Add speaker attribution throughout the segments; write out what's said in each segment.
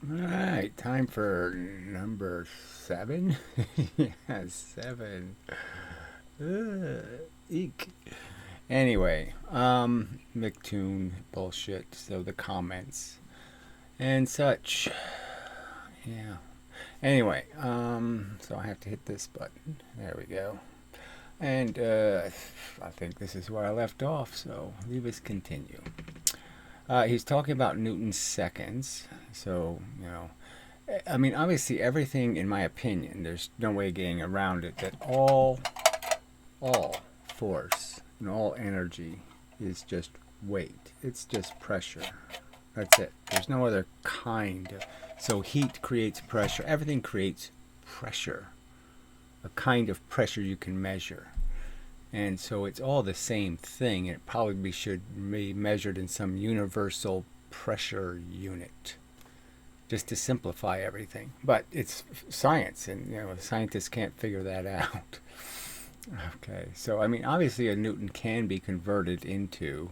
Speaker 1: All right, time for number 7. Yeah, 7. Eek. Anyway, MCToon bullshit. So the comments and such. Yeah. Anyway, so I have to hit this button. There we go. And I think this is where I left off. So leave us continue. He's talking about Newton's seconds. So I mean, obviously, everything, in my opinion, there's no way of getting around it, that all force and all energy is just weight. It's just pressure. That's it. There's no other kind of. So heat creates pressure. Everything creates pressure. A kind of pressure you can measure. And so it's all the same thing. It probably should be measured in some universal pressure unit, just to simplify everything. But it's science, and scientists can't figure that out. Okay, so I mean, obviously, a Newton can be converted into,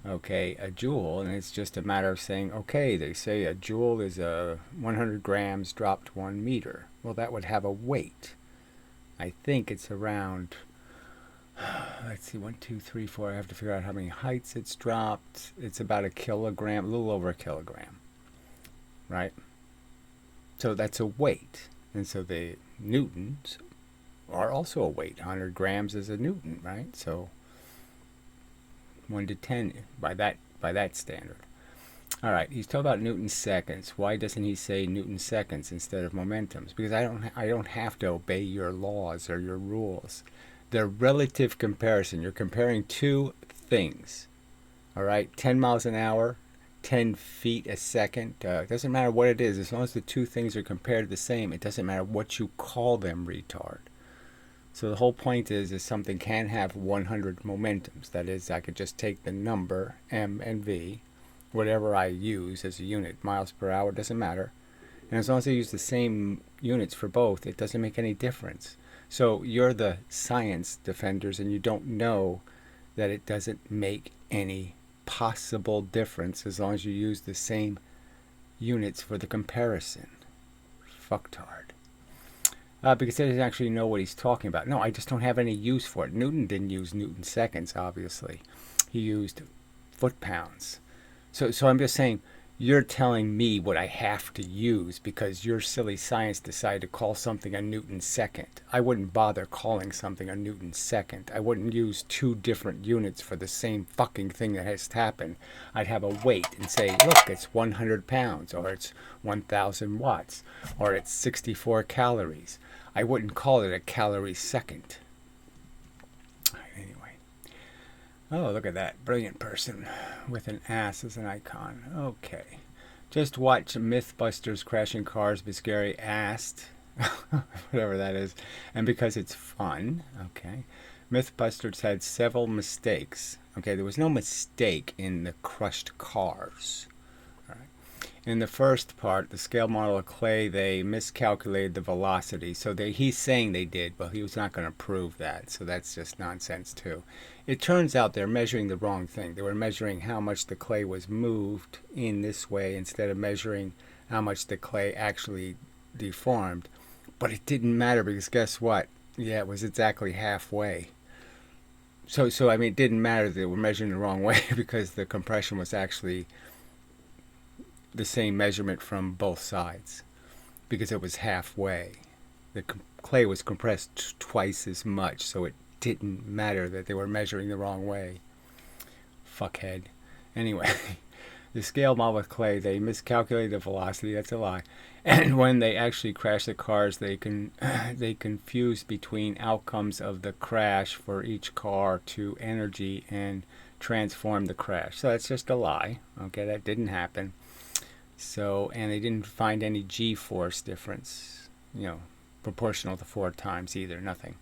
Speaker 1: okay, a joule, and it's just a matter of saying, okay, they say a joule is a 100 grams dropped 1 meter. Well, that would have a weight. I think it's around, let's see, 1, 2, 3, 4. I have to figure out how many heights it's dropped. It's about a kilogram, a little over a kilogram, right? So that's a weight. And so the newtons are also a weight. 100 grams is a newton, right? So 1 to 10 by that standard. All right, he's talking about Newton seconds. Why doesn't he say Newton seconds instead of momentums? Because I don't have to obey your laws or your rules. They're relative comparison. You're comparing two things. All right, 10 miles an hour, 10 feet a second. It doesn't matter what it is. As long as the two things are compared the same, it doesn't matter what you call them, retard. So the whole point is something can have 100 momentums. That is, I could just take the number, m and v, whatever I use as a unit, miles per hour, doesn't matter. And as long as I use the same units for both, it doesn't make any difference. So you're the science defenders, and you don't know that it doesn't make any possible difference as long as you use the same units for the comparison. Fucktard. Because he doesn't actually know what he's talking about. No, I just don't have any use for it. Newton didn't use Newton seconds, obviously. He used foot-pounds. So I'm just saying, you're telling me what I have to use because your silly science decided to call something a Newton second. I wouldn't bother calling something a Newton second. I wouldn't use two different units for the same fucking thing that has happened. I'd have a weight and say, look, it's 100 pounds, or it's 1,000 watts, or it's 64 calories. I wouldn't call it a calorie second. Anyway. Oh, look at that. Brilliant person with an ass as an icon. Okay. Just watch Mythbusters Crashing Cars Be Scary asked. Whatever that is. And because it's fun. Okay. Mythbusters had several mistakes. Okay, there was no mistake in the crushed cars. In the first part, the scale model of clay, they miscalculated the velocity. So he's saying they did, but he was not going to prove that. So that's just nonsense too. It turns out they're measuring the wrong thing. They were measuring how much the clay was moved in this way instead of measuring how much the clay actually deformed. But it didn't matter because guess what? Yeah, it was exactly halfway. So I mean, it didn't matter that they were measuring the wrong way because the compression was actually the same measurement from both sides because it was halfway. The clay was compressed twice as much, so it didn't matter that they were measuring the wrong way. Fuckhead. Anyway, the scale model with clay, they miscalculated the velocity. That's a lie. And when they actually crashed the cars, they confused between outcomes of the crash for each car to energy and transformed the crash. So that's just a lie. Okay, that didn't happen. So, and they didn't find any G-force difference, proportional to 4 times either, nothing.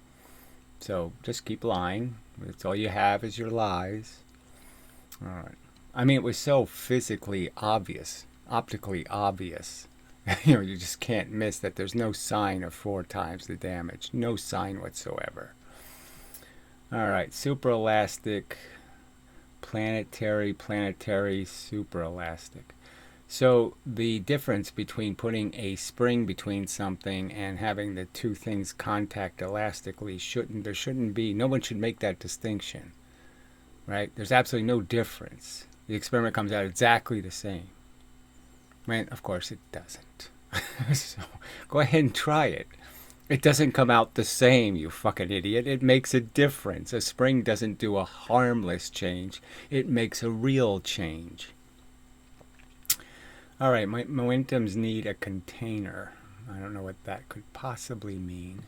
Speaker 1: So, just keep lying. That's all you have is your lies. All right. I mean, it was so physically obvious, optically obvious. You just can't miss that there's no sign of 4 times the damage. No sign whatsoever. All right, superelastic, planetary, superelastic. So the difference between putting a spring between something and having the two things contact elastically shouldn't be, no one should make that distinction, right? There's absolutely no difference. The experiment comes out exactly the same. Right? Of course it doesn't. So go ahead and try it. It doesn't come out the same, you fucking idiot. It makes a difference. A spring doesn't do a harmless change. It makes a real change. All right, my momentums need a container. I don't know what that could possibly mean.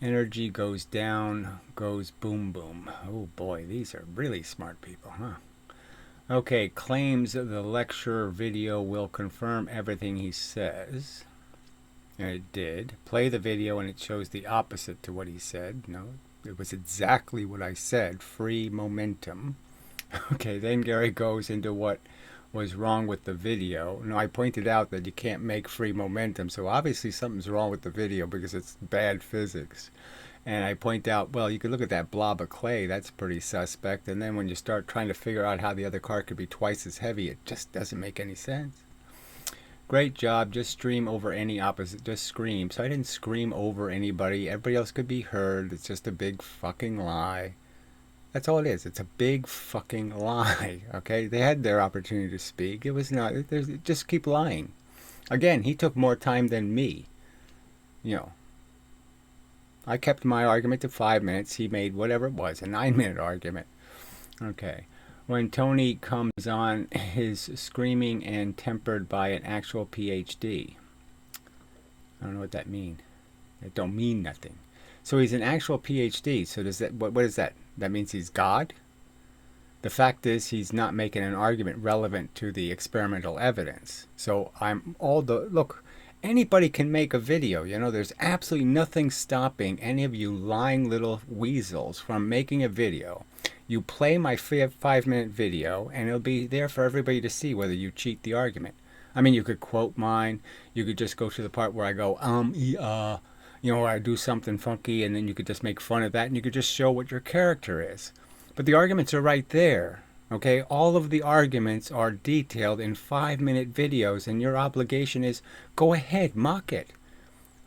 Speaker 1: Energy goes down, goes boom boom. Oh boy, these are really smart people, huh? Okay, claims the lecture video will confirm everything he says. And it did. Play the video and it shows the opposite to what he said. No, it was exactly what I said. Free momentum. Okay, then Gary goes into what was wrong with the video. No, I pointed out that you can't make free momentum, so obviously something's wrong with the video because it's bad physics. And I point out, well, you could look at that blob of clay, that's pretty suspect, and then when you start trying to figure out how the other car could be twice as heavy, it just doesn't make any sense. Great job, just stream over any opposite, just scream. So I didn't scream over anybody, everybody else could be heard, it's just a big fucking lie. That's all it is. It's a big fucking lie. Okay, they had their opportunity to speak. It was not. Just keep lying. Again, he took more time than me. You know, I kept my argument to 5 minutes. He made whatever it was, a 9-minute argument. Okay, when Tony comes on, his screaming and tempered by an actual PhD. I don't know what that means. It don't mean nothing. So he's an actual PhD. So does that? What is that? That means he's God? The fact is he's not making an argument relevant to the experimental evidence. So look, anybody can make a video. You know, there's absolutely nothing stopping any of you lying little weasels from making a video. You play my 5-minute video and it'll be there for everybody to see whether you cheat the argument. I mean, you could quote mine. You could just go to the part where I go, you know, I do something funky, and then you could just make fun of that, and you could just show what your character is. But the arguments are right there, okay? All of the arguments are detailed in 5-minute videos, and your obligation is go ahead, mock it.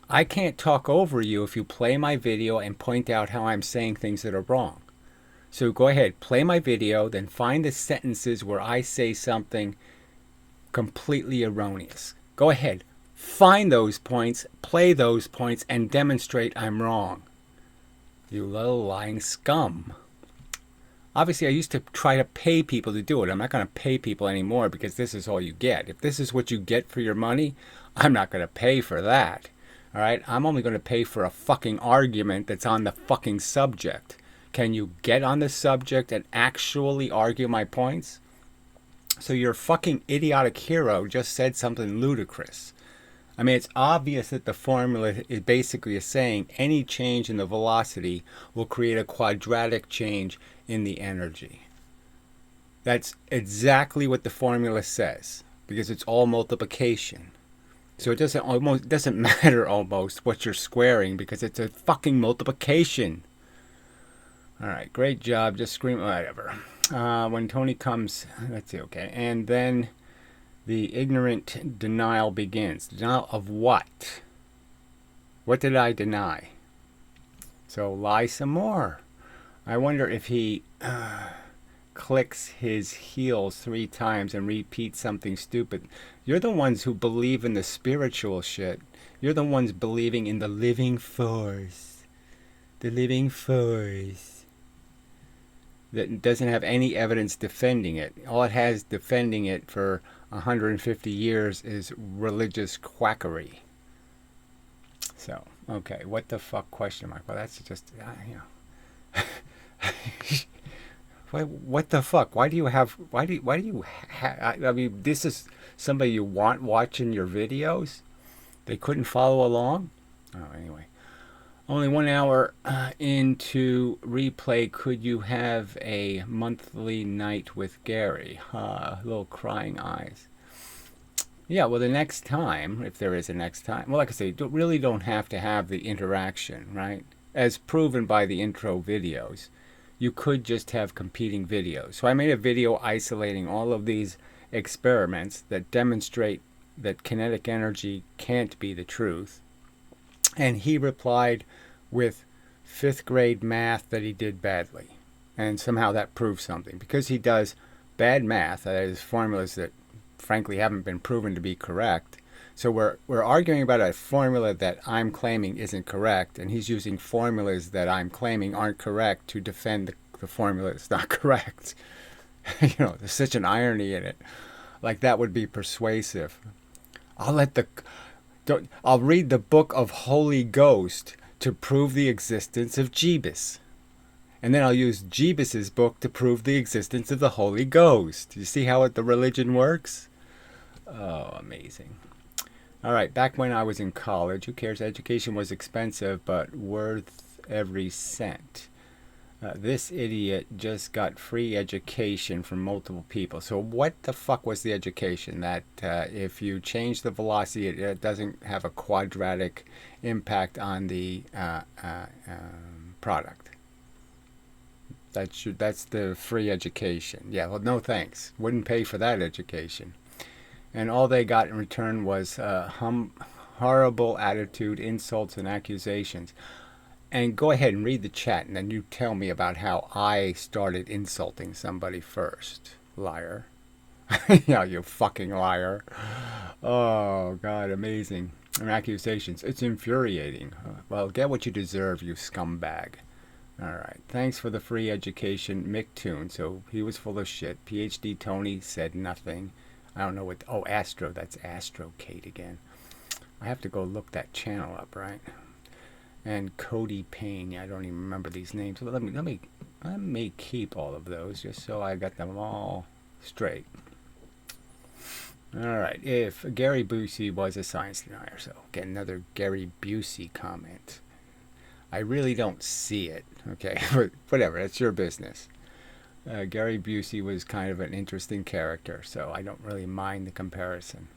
Speaker 1: I can't talk over you if you play my video and point out how I'm saying things that are wrong. So go ahead, play my video, then find the sentences where I say something completely erroneous. Go ahead. Find those points, play those points, and demonstrate I'm wrong. You little lying scum. Obviously, I used to try to pay people to do it. I'm not going to pay people anymore because this is all you get. If this is what you get for your money, I'm not going to pay for that. All right? I'm only going to pay for a fucking argument that's on the fucking subject. Can you get on the subject and actually argue my points? So your fucking idiotic hero just said something ludicrous. I mean, it's obvious that the formula is basically saying any change in the velocity will create a quadratic change in the energy. That's exactly what the formula says, because it's all multiplication. So it doesn't matter almost what you're squaring, because it's a fucking multiplication. All right, great job. Just scream, whatever. When Tony comes, let's see, okay, and then the ignorant denial begins. Denial of what? What did I deny? So lie some more. I wonder if he clicks his heels 3 times and repeats something stupid. You're the ones who believe in the spiritual shit. You're the ones believing in the living force. The living force. That doesn't have any evidence defending it. All it has defending it for 150 years is religious quackery. So, okay, what the fuck question mark? Well, that's just, you know. What the fuck? Why do you have, I mean, this is somebody you want watching your videos? They couldn't follow along? Oh, anyway. Only 1 hour into replay, could you have a monthly night with Gary? Little crying eyes. Yeah, well, the next time, if there is a next time, well, like I say, really don't have to have the interaction, right? As proven by the intro videos, you could just have competing videos. So I made a video isolating all of these experiments that demonstrate that kinetic energy can't be the truth. And he replied with 5th grade math that he did badly. And somehow that proves something. Because he does bad math, that is, formulas that frankly haven't been proven to be correct. So we're arguing about a formula that I'm claiming isn't correct, and he's using formulas that I'm claiming aren't correct to defend the formula that's not correct. There's such an irony in it. Like, that would be persuasive. I'll read the book of Holy Ghost to prove the existence of Jeebus. And then I'll use Jeebus's book to prove the existence of the Holy Ghost. You see how the religion works? Oh, amazing. All right, back when I was in college, who cares? Education was expensive, but worth every cent. This idiot just got free education from multiple people. So what the fuck was the education? That if you change the velocity, it doesn't have a quadratic impact on the product. That's the free education. Yeah, well, no thanks. Wouldn't pay for that education. And all they got in return was horrible attitude, insults, and accusations. And go ahead and read the chat, and then you tell me about how I started insulting somebody first. Liar. Yeah, you fucking liar. Oh, God, amazing. And accusations. It's infuriating. Well, get what you deserve, you scumbag. All right. Thanks for the free education, MCToons. So he was full of shit. PhD Tony said nothing. I don't know what... Oh, Astro. That's Astro Kate again. I have to go look that channel up, right? And Cody Payne. Yeah, I don't even remember these names. So let me keep all of those just so I got them all straight. All right. If Gary Busey was a science denier, so get another Gary Busey comment. I really don't see it. Okay, but whatever. That's your business. Gary Busey was kind of an interesting character, so I don't really mind the comparison.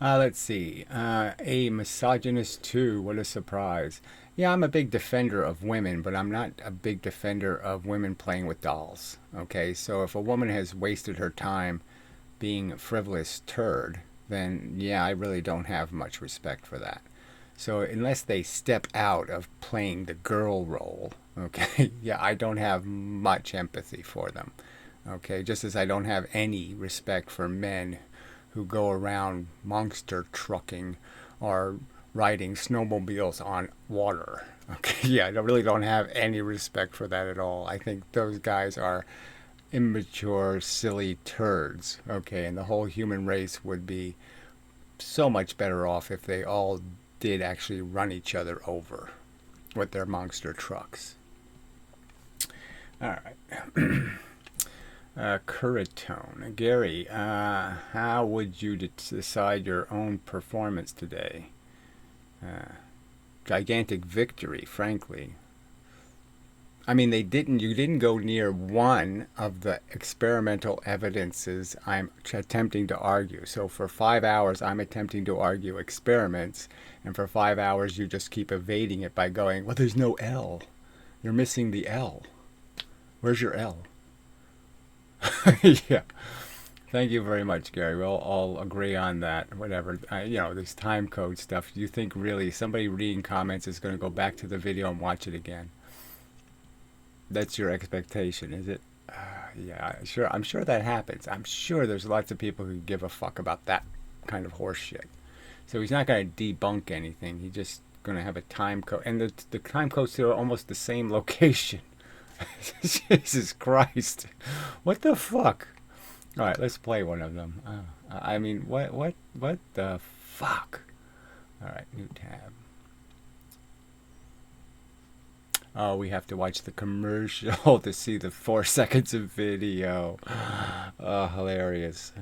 Speaker 1: Let's see. A misogynist too. What a surprise. Yeah, I'm a big defender of women, but I'm not a big defender of women playing with dolls. Okay, so if a woman has wasted her time being a frivolous turd, then yeah, I really don't have much respect for that. So unless they step out of playing the girl role, okay, yeah, I don't have much empathy for them. Okay, just as I don't have any respect for men who go around monster trucking or riding snowmobiles on water. Okay, yeah, I really don't have any respect for that at all. I think those guys are immature, silly turds. Okay, and the whole human race would be so much better off if they all did actually run each other over with their monster trucks. All right. Curatone. Gary, how would you decide your own performance today? Gigantic victory, frankly. I mean, you didn't go near one of the experimental evidences I'm attempting to argue. So for 5 hours, I'm attempting to argue experiments, and for 5 hours, you just keep evading it by going, well, there's no L. You're missing the L. Where's your L? Yeah. Thank you very much, Gary. We'll all agree on that. Whatever. This time code stuff. Do you think really somebody reading comments is going to go back to the video and watch it again? That's your expectation, is it? Yeah, sure. I'm sure that happens. I'm sure there's lots of people who give a fuck about that kind of horse shit. So he's not going to debunk anything. He's just going to have a time code. And the time codes are almost the same location. Jesus Christ. What the fuck? All right, let's play one of them. I mean, what the fuck? All right, new tab. Oh, we have to watch the commercial to see the 4 seconds of video. Oh, hilarious.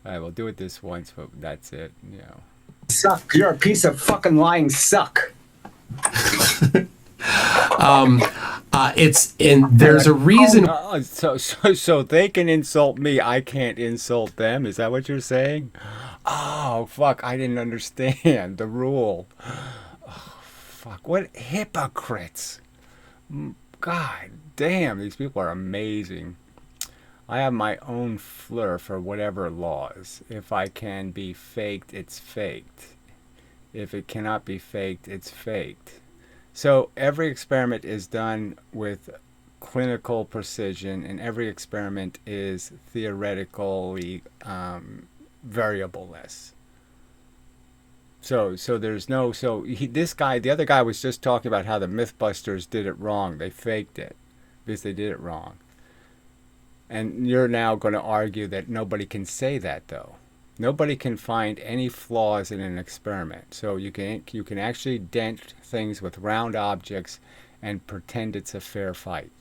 Speaker 1: All right, we'll do it this once, but that's it. Suck. You're a piece of fucking lying suck.
Speaker 2: There's a reason.
Speaker 1: So they can insult me. I can't insult them. Is that what you're saying? Oh, fuck. I didn't understand the rule. Fuck, what hypocrites. God damn, these people are amazing. I have my own flair for whatever laws. If I can be faked, it's faked. If it cannot be faked, it's faked. So every experiment is done with clinical precision, and every experiment is theoretically variableless. So there's no this guy, the other guy was just talking about how the MythBusters did it wrong. They faked it because they did it wrong. And you're now going to argue that nobody can say that though. Nobody can find any flaws in an experiment. So you can actually dent things with round objects and pretend it's a fair fight.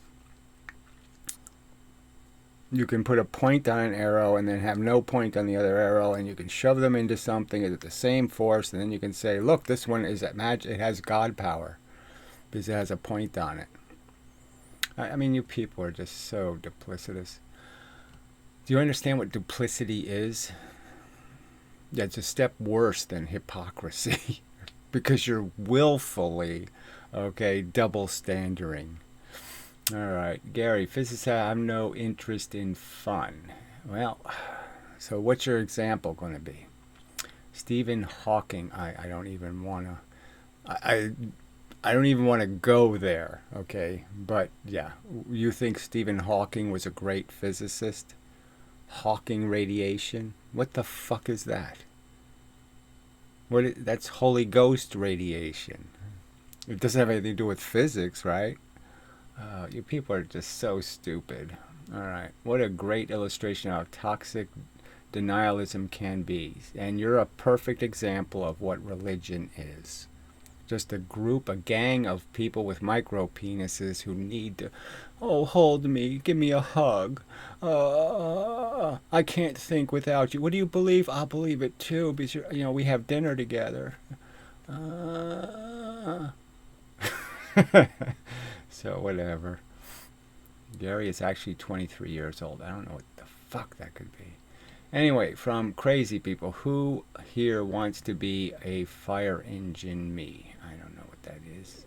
Speaker 1: You can put a point on an arrow and then have no point on the other arrow, and you can shove them into something at the same force, and then you can say, look, this one is at magic. It has God power because it has a point on it. I mean, you people are just so duplicitous. Do you understand what duplicity is? Yeah, it's a step worse than hypocrisy because you're willfully, okay, double standarding. All right, Gary, physicists have no interest in fun. Well, so what's your example going to be? Stephen Hawking. I don't even want to. I don't even want to go there. Okay, but yeah, you think Stephen Hawking was a great physicist? Hawking radiation. What the fuck is that? That's Holy Ghost radiation. It doesn't have anything to do with physics, right? You people are just so stupid. All right. What a great illustration of how toxic denialism can be. And you're a perfect example of what religion is. Just a gang of people with micro penises who need to, oh, hold me, give me a hug. I can't think without you. What do you believe? I'll believe it too, because we have dinner together. So whatever. Gary is actually 23 years old. I don't know what the fuck that could be. Anyway, from crazy people, who here wants to be a fire engine me? I don't know what that is.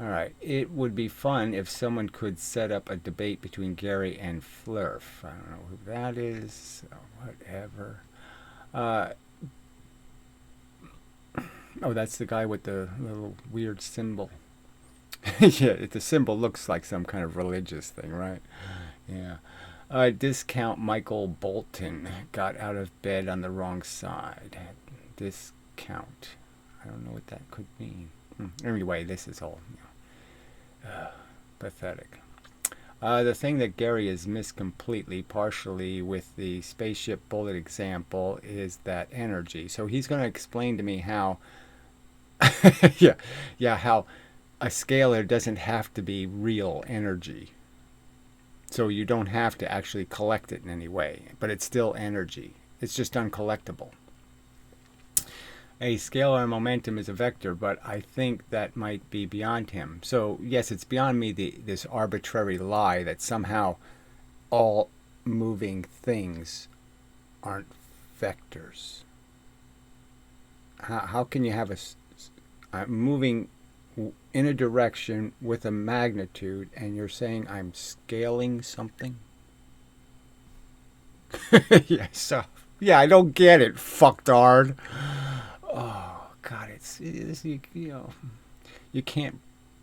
Speaker 1: All right. It would be fun if someone could set up a debate between Gary and Flurf. I don't know who that is. Whatever. Oh, that's the guy with the little weird symbol. Yeah, the symbol looks like some kind of religious thing, right? Yeah. Discount Michael Bolton got out of bed on the wrong side. Discount. I don't know what that could mean. Anyway, this is all pathetic. The thing that Gary has missed completely, partially with the spaceship bullet example, is that energy. So he's going to explain to me how, how a scalar doesn't have to be real energy. So you don't have to actually collect it in any way, but it's still energy. It's just uncollectible. A scalar momentum is a vector, but I think that might be beyond him. So yes, it's beyond me, this arbitrary lie that somehow all moving things aren't vectors. How can you have a moving in a direction with a magnitude, and you're saying I'm scaling something? Yeah, I don't get it, fucktard. Oh God, you can't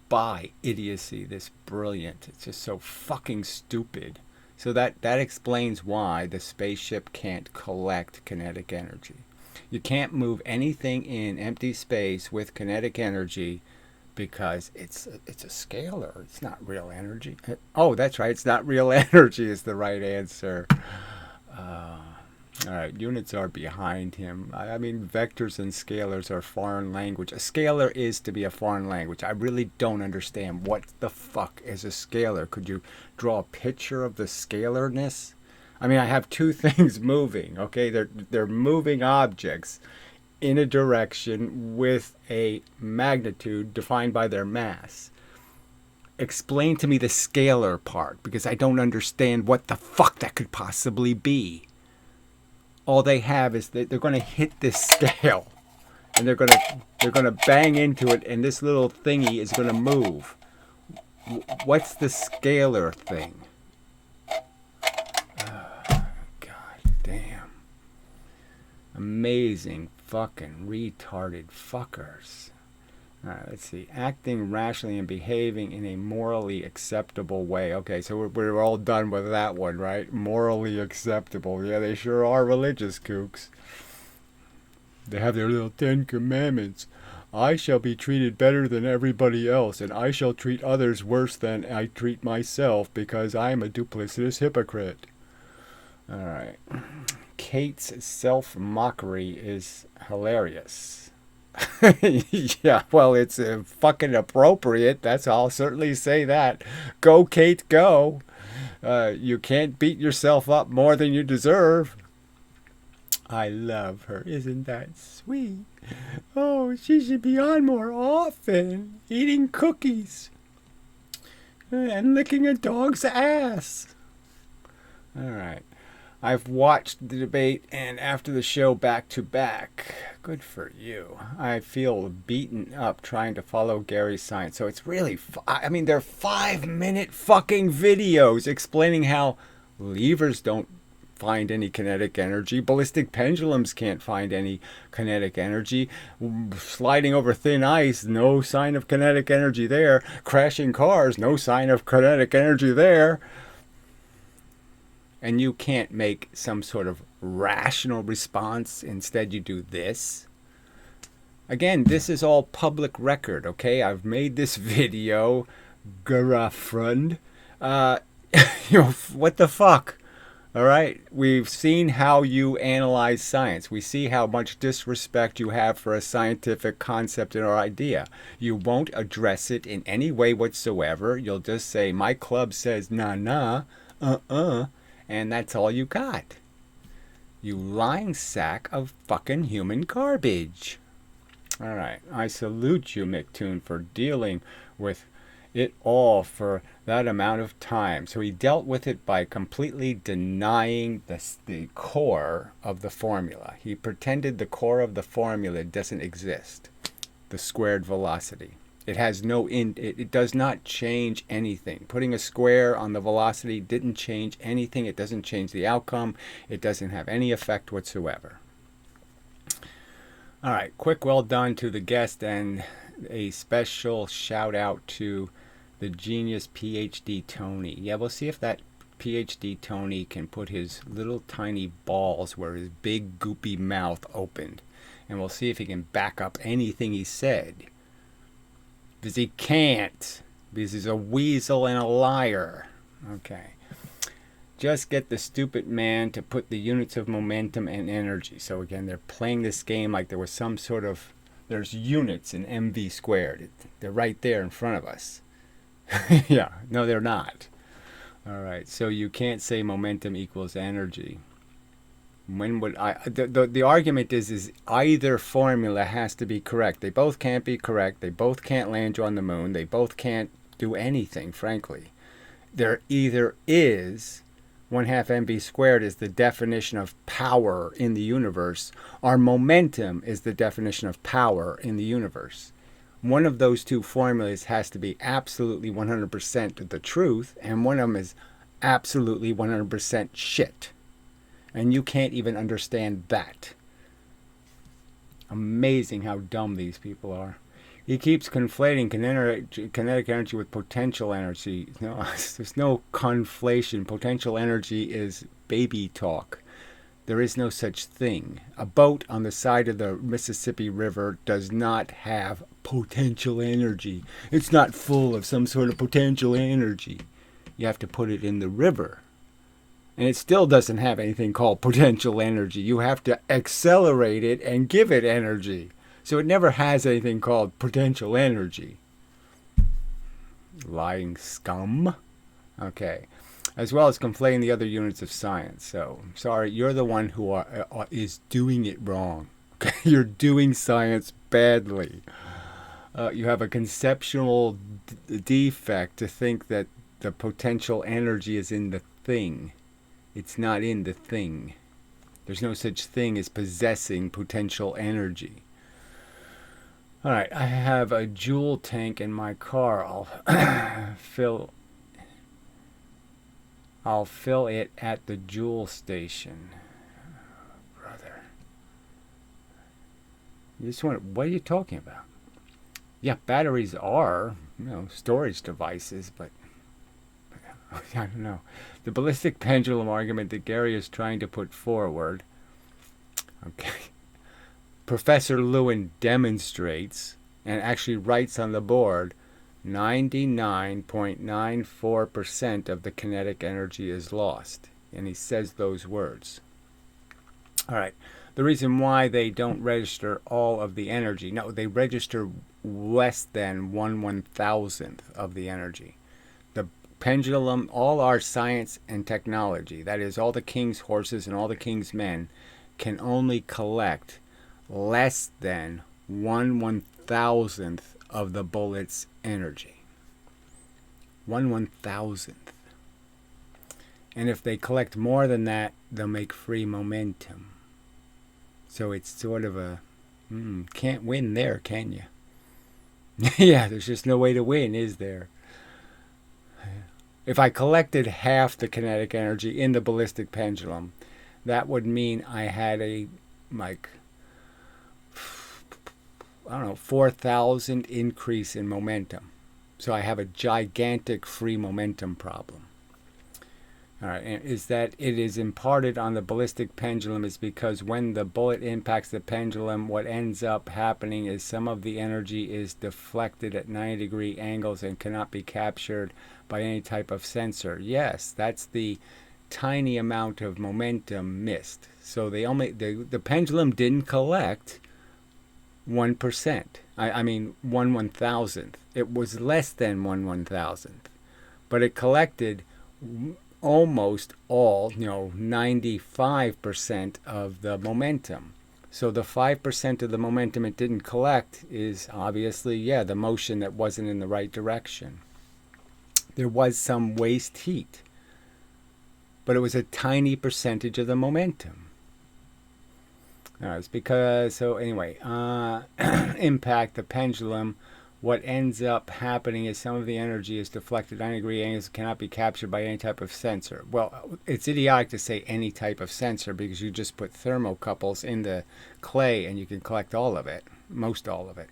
Speaker 1: buy idiocy this brilliant. It's just so fucking stupid. So that explains why the spaceship can't collect kinetic energy. You can't move anything in empty space with kinetic energy because it's a scalar. It's not real energy. Oh, that's right. It's not real energy is the right answer. All right, units are behind him. I mean, vectors and scalars are foreign language. A scalar is to be a foreign language. I really don't understand what the fuck is a scalar. Could you draw a picture of the scalarness? I mean, I have two things moving. Okay, they're moving objects in a direction with a magnitude defined by their mass. Explain to me the scalar part, because I don't understand what the fuck that could possibly be. All they have is they're going to hit this scale, and they're going to bang into it, and this little thingy is going to move. What's the scalar thing? Amazing fucking retarded fuckers. Alright, let's see. Acting rationally and behaving in a morally acceptable way. Okay, so we're all done with that one, right? Morally acceptable. Yeah, they sure are religious kooks. They have their little 10 commandments. I shall be treated better than everybody else, and I shall treat others worse than I treat myself because I am a duplicitous hypocrite. Alright. Kate's self-mockery is hilarious. Yeah, well, it's fucking appropriate. I'll certainly say that. Go, Kate, go. You can't beat yourself up more than you deserve. I love her. Isn't that sweet? Oh, she should be on more often, eating cookies and licking a dog's ass. All right. I've watched the debate and after the show back to back. Good for you. I feel beaten up trying to follow Gary's science. So it's really, they're 5-minute fucking videos explaining how levers don't find any kinetic energy. Ballistic pendulums can't find any kinetic energy. Sliding over thin ice, no sign of kinetic energy there. Crashing cars, no sign of kinetic energy there. And you can't make some sort of rational response. Instead, you do this. Again, this is all public record, okay? I've made this video, girlfriend. What the fuck? All right? We've seen how you analyze science. We see how much disrespect you have for a scientific concept or idea. You won't address it in any way whatsoever. You'll just say, my club says nah, and that's all you got. You lying sack of fucking human garbage. All right. I salute you, MCToon, for dealing with it all for that amount of time. So he dealt with it by completely denying the core of the formula. He pretended the core of the formula doesn't exist. The squared velocity. It has no it does not change anything. Putting a square on the velocity didn't change anything. It doesn't change the outcome. It doesn't have any effect whatsoever. All right, quick well done to the guest and a special shout out to the genius PhD Tony. Yeah, we'll see if that PhD Tony can put his little tiny balls where his big goopy mouth opened. And we'll see if he can back up anything he said. Because he can't. Because he's a weasel and a liar. Okay. Just get the stupid man to put the units of momentum and energy. So again, they're playing this game like there was some sort of... There's units in mv squared. They're right there in front of us. Yeah. No, they're not. All right. So you can't say momentum equals energy. When would the argument is either formula has to be correct. They both can't be correct. They both can't land you on the moon. They both can't do anything, frankly. There either is 1/2 mv squared is the definition of power in the universe, or momentum is the definition of power in the universe. One of those two formulas has to be absolutely 100% the truth, and one of them is absolutely 100% shit. And you can't even understand that. Amazing how dumb these people are. He keeps conflating kinetic energy with potential energy. No, there's no conflation. Potential energy is baby talk. There is no such thing. A boat on the side of the Mississippi River does not have potential energy. It's not full of some sort of potential energy. You have to put it in the river. And it still doesn't have anything called potential energy. You have to accelerate it and give it energy. So it never has anything called potential energy. Lying scum. Okay. As well as conflating the other units of science. So, sorry, you're the one who is doing it wrong. Okay? You're doing science badly. You have a conceptual defect to think that the potential energy is in the thing. It's not in the thing. There's no such thing as possessing potential energy. All right, I have a joule tank in my car. I'll fill it at the joule station. Brother. You just want, what are you talking about? Yeah, batteries are, storage devices, but I don't know. The ballistic pendulum argument that Gary is trying to put forward, okay, Professor Lewin demonstrates and actually writes on the board 99.94% of the kinetic energy is lost. And he says those words. All right. The reason why they don't register all of the energy, no, they register less than 1/1000th of the energy. The pendulum, all our science and technology, that is, all the king's horses and all the king's men, can only collect less than 1/1000th of the bullet's energy. 1/1000th. And if they collect more than that, they'll make free momentum. So it's sort of a, can't win there, can you? Yeah, there's just no way to win, is there? If I collected half the kinetic energy in the ballistic pendulum, that would mean I had a, 4,000 increase in momentum. So I have a gigantic free momentum problem. All right, and is that it is imparted on the ballistic pendulum is because when the bullet impacts the pendulum, what ends up happening is some of the energy is deflected at 90-degree angles and cannot be captured by any type of sensor. Yes, that's the tiny amount of momentum missed. So they only the pendulum didn't collect 1%. I mean 1/1000th. It was less than 1/1000th, but it collected almost all, 95% of the momentum. So the 5% of the momentum it didn't collect is obviously, the motion that wasn't in the right direction. There was some waste heat, but it was a tiny percentage of the momentum. It's because, so anyway, impact the pendulum. What ends up happening is some of the energy is deflected 90-degree angles, cannot be captured by any type of sensor. Well, it's idiotic to say any type of sensor because you just put thermocouples in the clay and you can collect all of it, most all of it.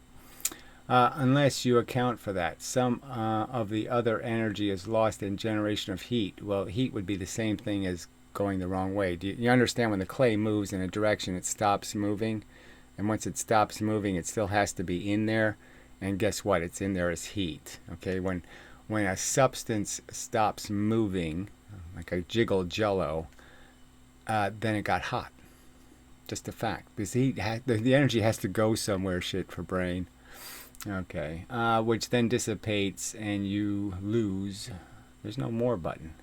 Speaker 1: Unless you account for that. Some of the other energy is lost in generation of heat. Well, heat would be the same thing as going the wrong way. Do you understand when the clay moves in a direction, it stops moving? And once it stops moving, it still has to be in there. And guess what? It's in there as heat. Okay, when a substance stops moving, like a jiggle jello, then it got hot. Just a fact. Because the energy has to go somewhere, shit for brain. Okay, which then dissipates and you lose. There's no more button.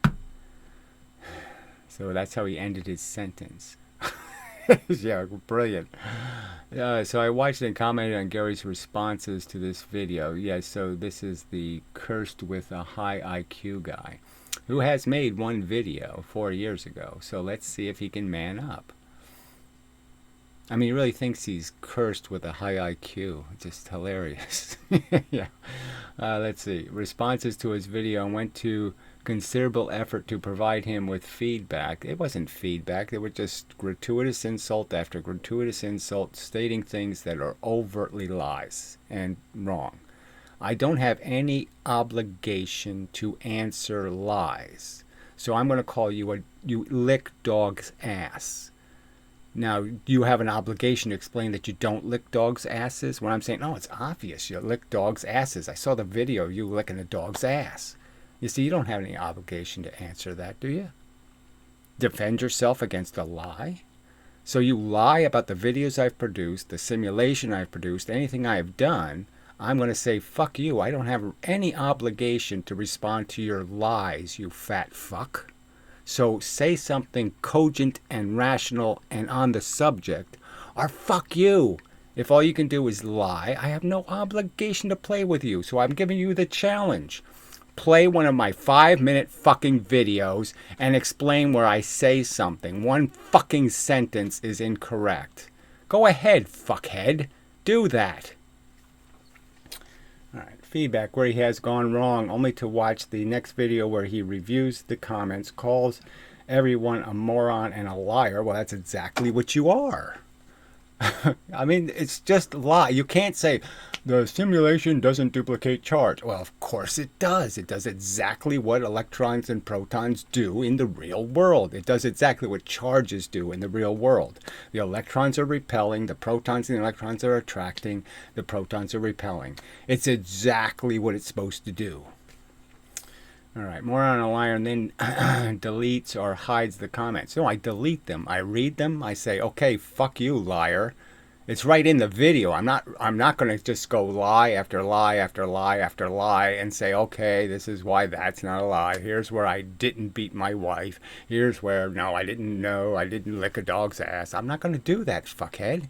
Speaker 1: So that's how he ended his sentence. Yeah, brilliant. So I watched and commented on Gary's responses to this video. Yeah, so this is the cursed with a high IQ guy who has made one video 4 years ago. So let's see if he can man up. I mean, he really thinks he's cursed with a high IQ. Just hilarious. Yeah. Let's see. Responses to his video went to considerable effort to provide him with feedback. It wasn't feedback. They were just gratuitous insult after gratuitous insult, stating things that are overtly lies and wrong. I don't have any obligation to answer lies. So I'm going to call you you lick dog's ass. Now, you have an obligation to explain that you don't lick dogs' asses? When I'm saying, no, it's obvious you lick dogs' asses. I saw the video of you licking a dog's ass. You see, you don't have any obligation to answer that, do you? Defend yourself against a lie? So you lie about the videos I've produced, the simulation I've produced, anything I've done. I'm going to say, fuck you. I don't have any obligation to respond to your lies, you fat fuck. So say something cogent and rational and on the subject, or fuck you. If all you can do is lie, I have no obligation to play with you. So I'm giving you the challenge. Play one of my 5-minute fucking videos and explain where I say something. One fucking sentence is incorrect. Go ahead, fuckhead. Do that. Alright, feedback where he has gone wrong, only to watch the next video where he reviews the comments, calls everyone a moron and a liar. Well, that's exactly what you are. I mean, it's just lie. You can't say the simulation doesn't duplicate charge. Well, of course it does. It does exactly what electrons and protons do in the real world. It does exactly what charges do in the real world. The electrons are repelling, the protons and the electrons are attracting, the protons are repelling. It's exactly what it's supposed to do. All right, more on a liar, and then deletes or hides the comments. No, I delete them. I read them. I say, okay, fuck you, liar. It's right in the video. I'm not going to just go lie after lie after lie after lie and say, okay, this is why that's not a lie. Here's where I didn't beat my wife. Here's where, no, I didn't know. I didn't lick a dog's ass. I'm not going to do that, fuckhead.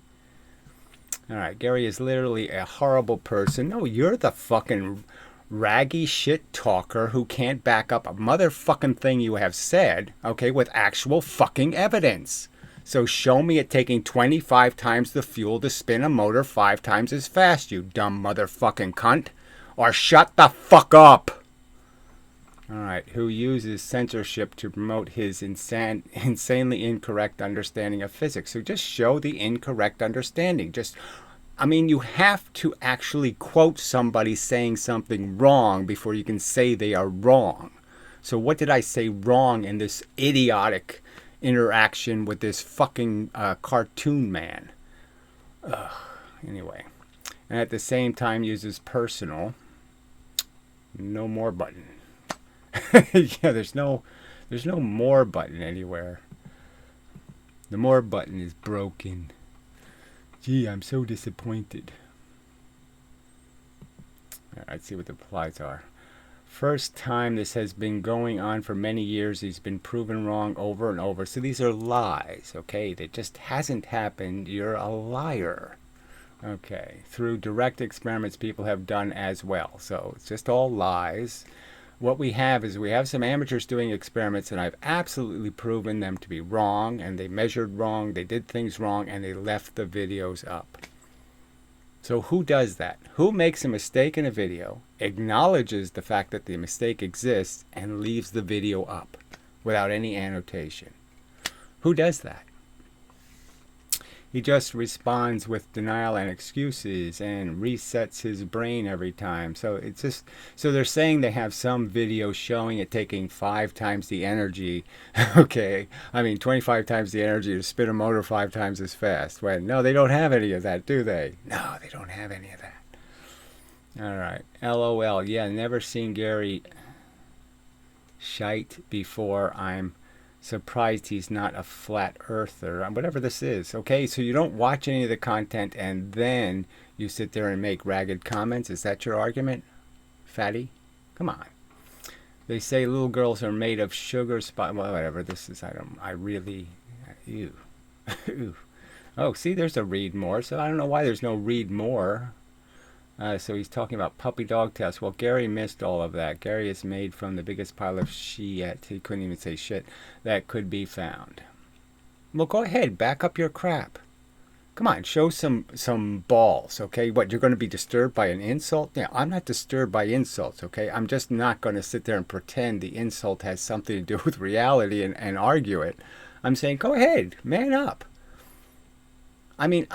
Speaker 1: All right, Gary is literally a horrible person. No, you're the fucking raggy shit talker who can't back up a motherfucking thing you have said, okay, with actual fucking evidence. So show me it taking 25 times the fuel to spin a motor 5 times as fast, you dumb motherfucking cunt. Or shut the fuck up. Alright, who uses censorship to promote his insanely incorrect understanding of physics. So just show the incorrect understanding. I mean, you have to actually quote somebody saying something wrong before you can say they are wrong. So what did I say wrong in this idiotic interaction with this fucking cartoon man? Anyway. And at the same time uses personal. No more button. Yeah, there's no more button anywhere. The more button is broken. Gee, I'm so disappointed. Let's see what the replies are. First time this has been going on for many years. He's been proven wrong over and over. So these are lies, okay? That just hasn't happened. You're a liar. Okay. Through direct experiments people have done as well. So it's just all lies. What we have is we have some amateurs doing experiments, and I've absolutely proven them to be wrong, and they measured wrong, they did things wrong, and they left the videos up. So who does that? Who makes a mistake in a video, acknowledges the fact that the mistake exists, and leaves the video up without any annotation? Who does that? He just responds with denial and excuses and resets his brain every time. So it's just, so they're saying they have some video showing it taking 5 times the energy. Okay, I mean 25 times the energy to spin a motor 5 times as fast. Well, no, they don't have any of that, do they? No, they don't have any of that. All right, LOL. Yeah, never seen Gary shite before. I'm surprised he's not a flat earther, whatever this is. Okay, so you don't watch any of the content and then you sit there and make ragged comments. Is that your argument, fatty? Come on. They say little girls are made of sugar well, whatever this is. I really, ew. Ew. Oh, see, there's a read more. So I don't know why there's no read more. So he's talking about puppy dog tests. Well, Gary missed all of that. Gary is made from the biggest pile of shit. He couldn't even say shit that could be found. Well, go ahead. Back up your crap. Come on. Show some balls, okay? What, you're going to be disturbed by an insult? Yeah, I'm not disturbed by insults, okay? I'm just not going to sit there and pretend the insult has something to do with reality and argue it. I'm saying, go ahead. Man up. I mean,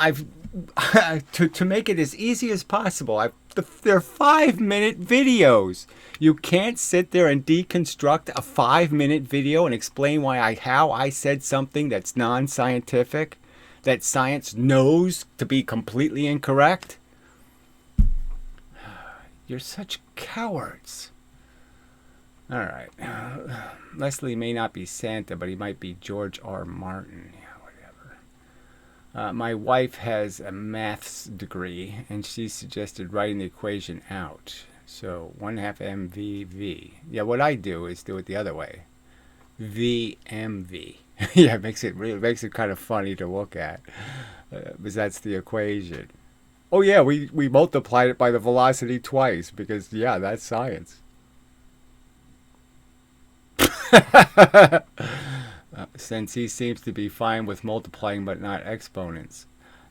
Speaker 1: to make it as easy as possible, they're 5-minute videos. You can't sit there and deconstruct a 5-minute video and explain how I said something that's non-scientific, that science knows to be completely incorrect. You're such cowards. All right. Leslie may not be Santa, but he might be George R. Martin. My wife has a maths degree, and she suggested writing the equation out. So 1/2 MVV. Yeah, what I do is do it the other way. VMV. Yeah, it makes it kind of funny to look at, because that's the equation. Oh yeah, we multiplied it by the velocity twice because yeah, that's science. Since he seems to be fine with multiplying but not exponents.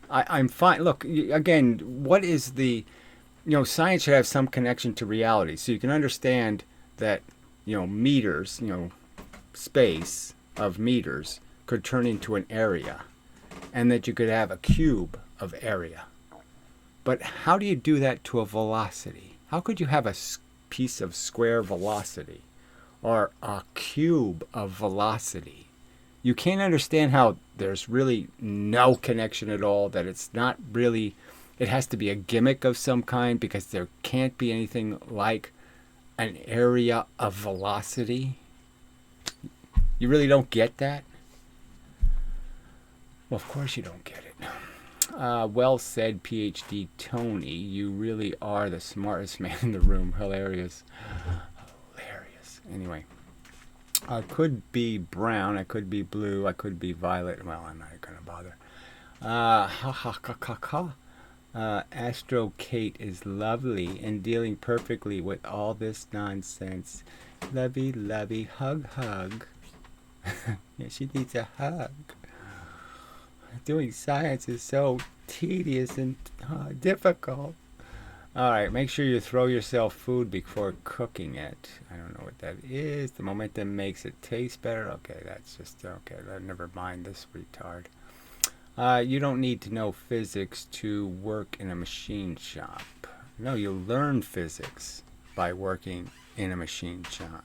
Speaker 1: I'm fine. Look, again, what is the, science should have some connection to reality. So you can understand that, meters, space of meters could turn into an area. And that you could have a cube of area. But how do you do that to a velocity? How could you have a piece of square velocity or a cube of velocity? You can't understand how there's really no connection at all, that it's not really, it has to be a gimmick of some kind, because there can't be anything like an area of velocity. You really don't get that? Well, of course you don't get it. Well said, PhD Tony. You really are the smartest man in the room. Hilarious. Hilarious. Anyway. I could be brown, I could be blue, I could be violet. Well, I'm not going to bother. Astro Kate is lovely and dealing perfectly with all this nonsense. Lovey, lovey, hug, hug. Yeah, she needs a hug. Doing science is so tedious and difficult. Alright, make sure you throw yourself food before cooking it. I don't know what that is. The momentum makes it taste better. Okay, that's just, okay, never mind this retard. You don't need to know physics to work in a machine shop. No, you learn physics by working in a machine shop.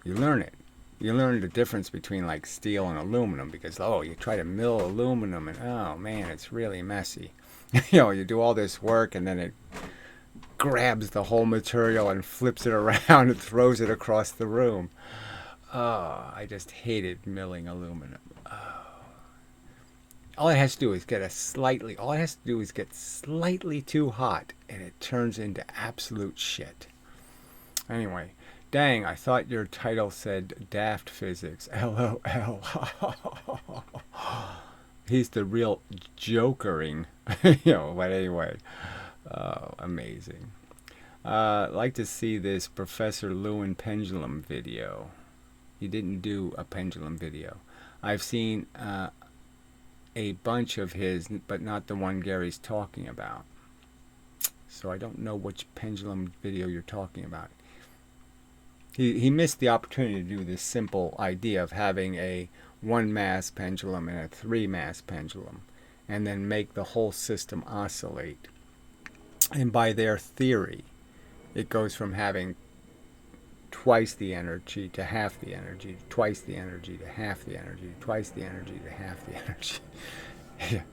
Speaker 1: You learn it. You learn the difference between like steel and aluminum, because, oh, you try to mill aluminum and, oh man, it's really messy. You know, you do all this work and then it grabs the whole material and flips it around and throws it across the room. Oh, I just hated milling aluminum. Oh. All it has to do is get slightly too hot and it turns into absolute shit. Anyway, dang, I thought your title said Daft Physics. LOL. He's the real jokering. You know, but anyway. Amazing. Like to see this Professor Lewin pendulum video. He didn't do a pendulum video. I've seen a bunch of his, but not the one Gary's talking about. So I don't know which pendulum video you're talking about. He missed the opportunity to do this simple idea of having a 1-mass pendulum and a 3-mass pendulum, and then make the whole system oscillate. And by their theory, it goes from having twice the energy to half the energy, twice the energy to half the energy, twice the energy to half the energy.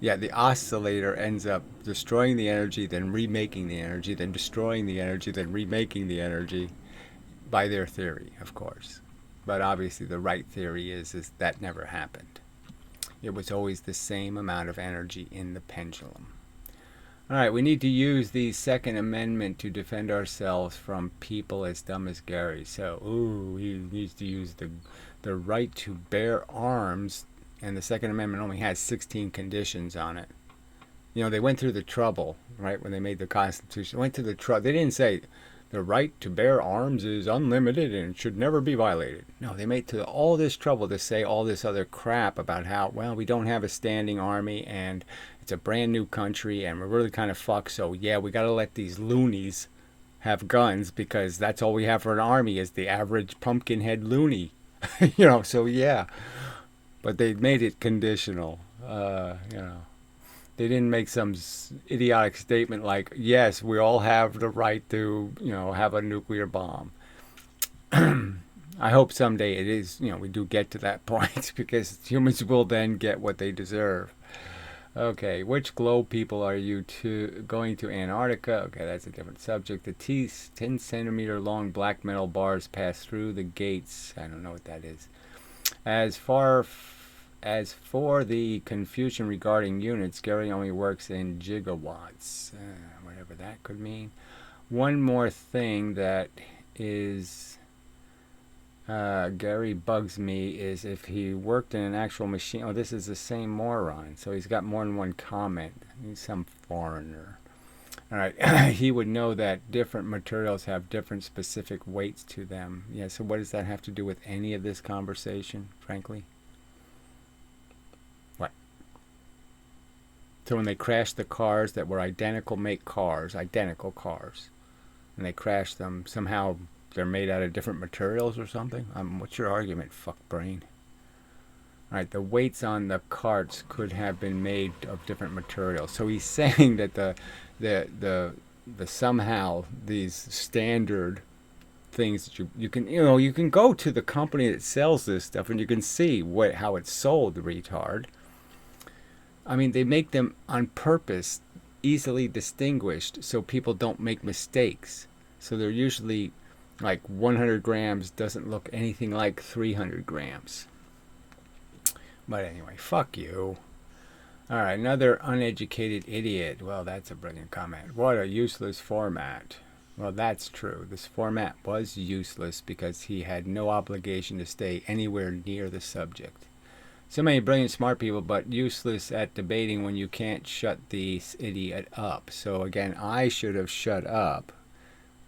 Speaker 1: Yeah, the oscillator ends up destroying the energy, then remaking the energy, then destroying the energy, then remaking the energy, by their theory, of course. But obviously the right theory is that never happened. It was always the same amount of energy in the pendulum. Alright, we need to use the Second Amendment to defend ourselves from people as dumb as Gary. So, he needs to use the right to bear arms, and the Second Amendment only has 16 conditions on it. You know, they went through the trouble, right, when they made the Constitution. They went through the trouble. They didn't say the right to bear arms is unlimited and should never be violated. No, they made all this trouble to say all this other crap about how, well, we don't have a standing army and it's a brand new country and we're really kind of fucked. So, yeah, we got to let these loonies have guns because that's all we have for an army is the average pumpkinhead loony. You know, so yeah. But they made it conditional, you know. They didn't make some idiotic statement like, yes, we all have the right to, you know, have a nuclear bomb. I hope someday it is, you know, we do get to that point because humans will then get what they deserve. Okay, which globe people are you going to Antarctica? Okay, that's a different subject. The 10 centimeter long black metal bars pass through the gates. I don't know what that is. As for the confusion regarding units, Gary only works in gigawatts, whatever that could mean. One more thing that is Gary bugs me is if he worked in an actual machine. Oh, this is the same moron. So he's got more than one comment. He's some foreigner. All right, he would know that different materials have different specific weights to them. Yeah, so what does that have to do with any of this conversation, frankly? So when they crashed the cars that were identical cars, and they crashed them, somehow they're made out of different materials or something? What's your argument, fuck brain? Right, the weights on the carts could have been made of different materials. So he's saying that the the the somehow these standard things that you can you can go to the company that sells this stuff and you can see how it's sold, the retard. I mean, they make them on purpose, easily distinguished, so people don't make mistakes. So they're usually like 100 grams doesn't look anything like 300 grams. But anyway, fuck you. All right, another uneducated idiot. Well, that's a brilliant comment. What a useless format. Well, that's true. This format was useless because he had no obligation to stay anywhere near the subject. So many brilliant, smart people, but useless at debating when you can't shut this idiot up. So again, I should have shut up,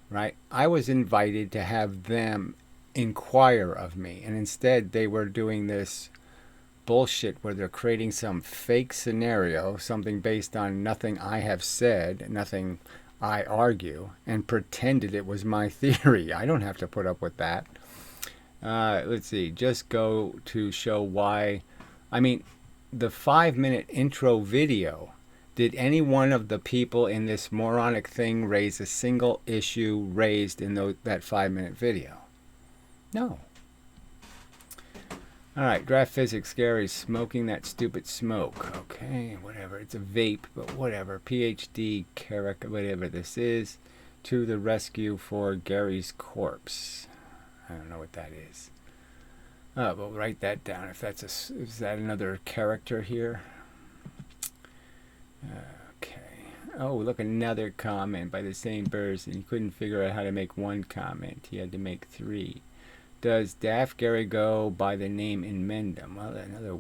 Speaker 1: right? I was invited to have them inquire of me, and instead they were doing this bullshit where they're creating some fake scenario, something based on nothing I have said, nothing I argue, and pretended it was my theory. I don't have to put up with that. Let's see, just go to show why. I mean, the 5-minute intro video, did any one of the people in this moronic thing raise a single issue raised in that 5-minute video? No. All right, draft physics, Gary's smoking that stupid smoke. Okay, whatever. It's a vape, but whatever. PhD, Carrick, whatever this is, to the rescue for Gary's corpse. I don't know what that is. Oh, we'll write that down. If that's is that another character here? Okay. Oh, look, another comment by the same person. He couldn't figure out how to make one comment. He had to make 3. Does Daft Gary go by the name in Mendham? Well, another.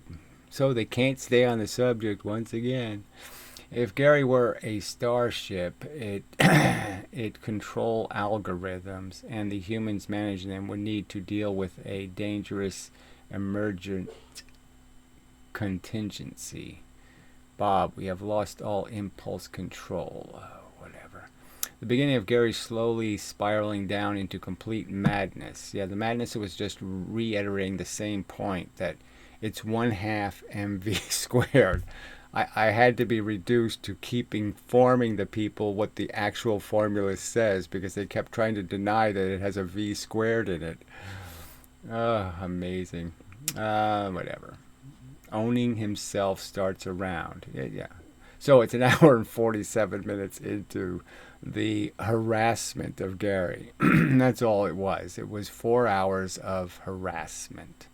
Speaker 1: So they can't stay on the subject once again. If Gary were a starship, it control algorithms, and the humans managing them would need to deal with a dangerous emergent contingency. Bob, we have lost all impulse control. Whatever. The beginning of Gary slowly spiraling down into complete madness. Yeah, the madness was just reiterating the same point that it's 1/2 mv squared. I had to be reduced to keep informing the people what the actual formula says because they kept trying to deny that it has a v squared in it. Amazing. Whatever. Owning himself starts around. Yeah. So it's 1 hour and 47 minutes into the harassment of Gary. That's all it was. It was 4 hours of harassment.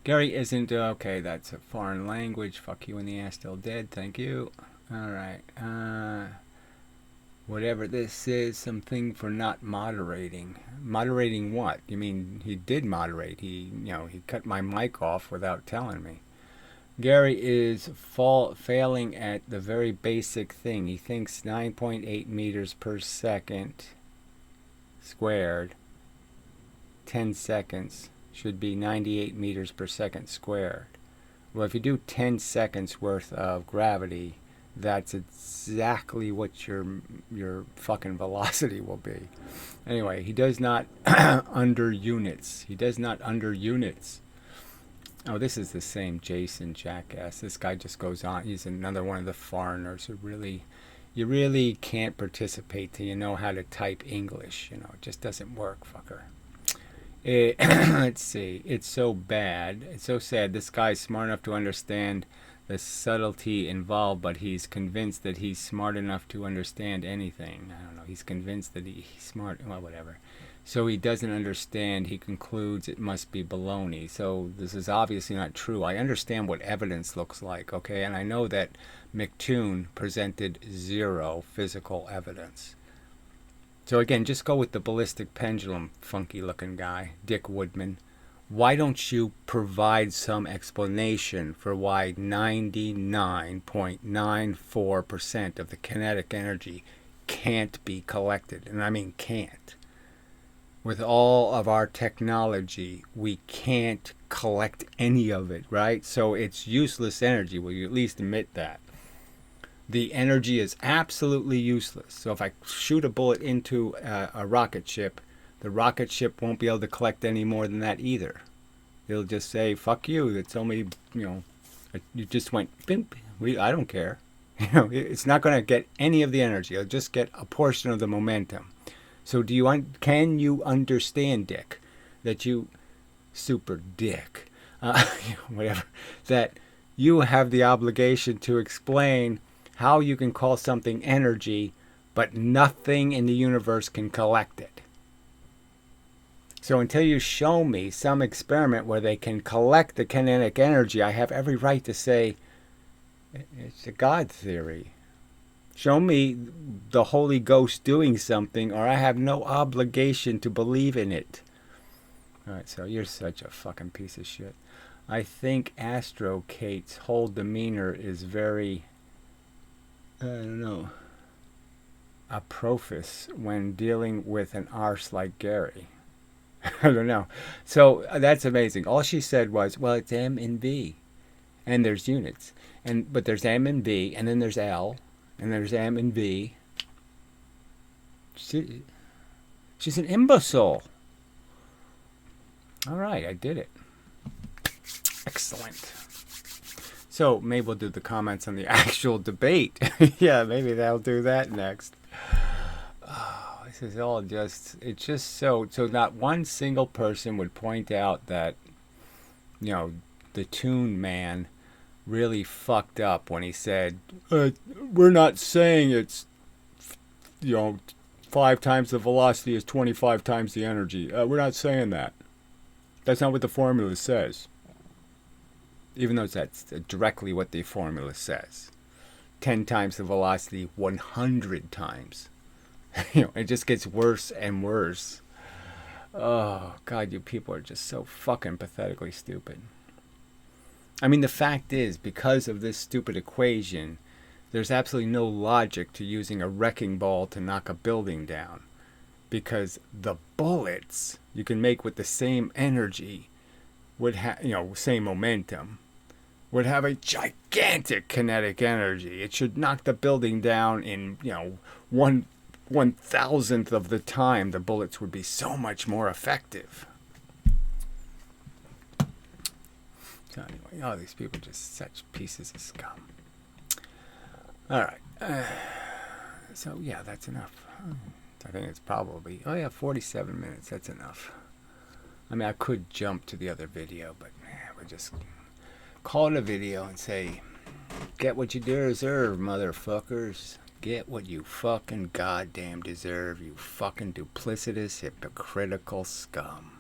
Speaker 1: Gary isn't okay. That's a foreign language. Fuck you in the ass, still dead. Thank you. All right. Whatever this is, something for not moderating. Moderating what? You mean he did moderate? He cut my mic off without telling me. Gary is failing at the very basic thing. He thinks 9.8 meters per second squared, 10 seconds, should be 98 meters per second squared. Well, if you do 10 seconds worth of gravity, that's exactly what your fucking velocity will be. Anyway, he does not under units. He does not under units. Oh, this is the same Jason jackass. This guy just goes on. He's another one of the foreigners who you really can't participate till you know how to type English. It just doesn't work, fucker. Let's see. It's so bad. It's so sad. This guy's smart enough to understand the subtlety involved, but he's convinced that he's smart enough to understand anything. I don't know. He's convinced that he's smart. Well, whatever. So he doesn't understand. He concludes it must be baloney. So this is obviously not true. I understand what evidence looks like, okay? And I know that MCToons presented 0 physical evidence. So again, just go with the ballistic pendulum, funky-looking guy, Dick Woodman. Why don't you provide some explanation for why 99.94% of the kinetic energy can't be collected? And I mean can't. With all of our technology, we can't collect any of it, right? So it's useless energy. Will you at least admit that? The energy is absolutely useless. So if I shoot a bullet into a rocket ship, the rocket ship won't be able to collect any more than that either. It'll just say, fuck you. It's only, you just went, bimp. I don't care. It's not going to get any of the energy. It'll just get a portion of the momentum. So can you understand, Dick, that you, super dick, whatever, that you have the obligation to explain how you can call something energy, but nothing in the universe can collect it. So until you show me some experiment where they can collect the kinetic energy, I have every right to say it's a God theory. Show me the Holy Ghost doing something, or I have no obligation to believe in it. Alright, so you're such a fucking piece of shit. I think Astro Kate's whole demeanor is very, I don't know, aprophous when dealing with an arse like Gary. I don't know. So that's amazing. All she said was, well, it's M and V. And there's units. But there's M and V, and then there's L, and there's M and V. She's an imbecile. All right, I did it. Excellent. So maybe we'll do the comments on the actual debate. Yeah, maybe that'll do that next. Oh, this is all just, it's just so not one single person would point out that, the Toon Man really fucked up when he said, we're not saying it's, 5 times the velocity is 25 times the energy. We're not saying that. That's not what the formula says. Even though that's directly what the formula says. 10 times the velocity, 100 times. It just gets worse and worse. Oh, God, you people are just so fucking pathetically stupid. I mean, the fact is, because of this stupid equation, there's absolutely no logic to using a wrecking ball to knock a building down. Because the bullets you can make with the same energy would have, same momentum, would have a gigantic kinetic energy. It should knock the building down in, 1/1000th of the time. The bullets would be so much more effective. So anyway, these people are just such pieces of scum. All right. So yeah, that's enough. I think it's probably, 47 minutes. That's enough. I mean, I could jump to the other video, but we'll just call it a video and say, get what you deserve, motherfuckers. Get what you fucking goddamn deserve, you fucking duplicitous, hypocritical scum.